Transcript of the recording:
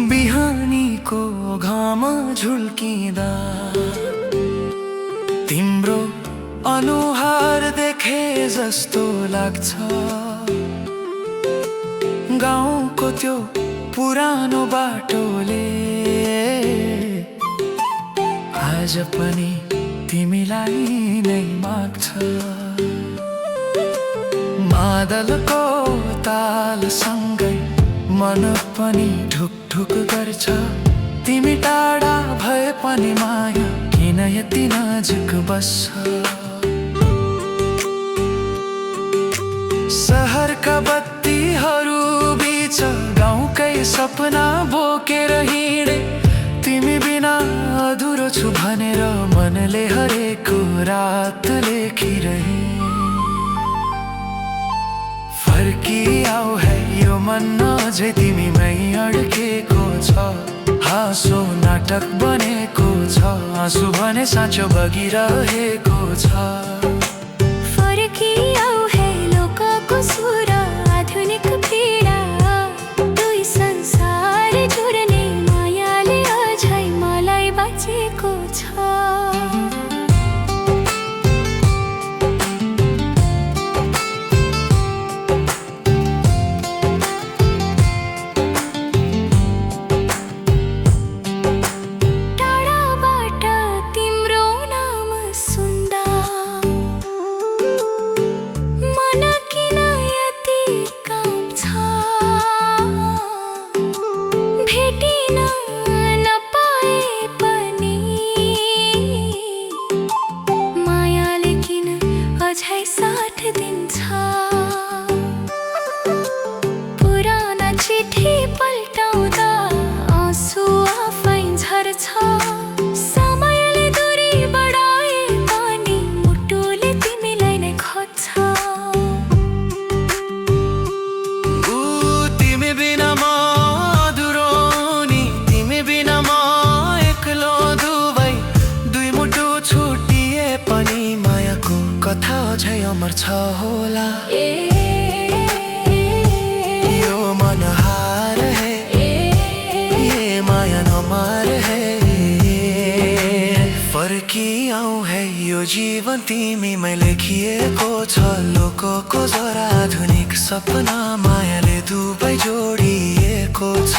बिहानीको घाम झुल्किँदा तिम्रो अनुहार देखे जस्तो लाग्छ। गाउँको त्यो पुरानो बाटोले आज पनि तिमीलाई नै माग्छ। मादलको तालसँगै मन पनि ढुकढुक गर्छ। तिमी टाढा भए पनि माया किन यति नजिक बस्छ। सहरका बत्तीहरू बीच गाउँकै सपना बोकेर हिँडे। तिमी बिना अधुरो छु भनेर मनले हरेको रात लेखिरहे। फर्किआऊ है यो मन अझै तिमीमै अड्केको छ। हाँसो नाटक बनेको छ, आँसु भने साँचो बगिरहेको छ। फर्किआऊ है लोकको सुर आधुनिक पीडा। दुई संसार जोड्ने मायाले अझै मलाई बाँचेको छ। पुराना चिठी पल्टाउँदा आँसु आफै झर्छ। समयले दूरी बढाए पनि मुटुले तिमीलाई नै खोज्छ। तिमी बिना म अधुरो नि, तिमी बिना म एक्लो दुवै। दुई मुटु छुटिए पनि मायाको कथा अझै अमर छ होला। यो मन हार है, ये माया नमर है। फर्किआऊ है यो जीवन तिमीमै लेखिएको छ। लोकको जरा आधुनिक सपना मायाले दुवै जोडिएको छ।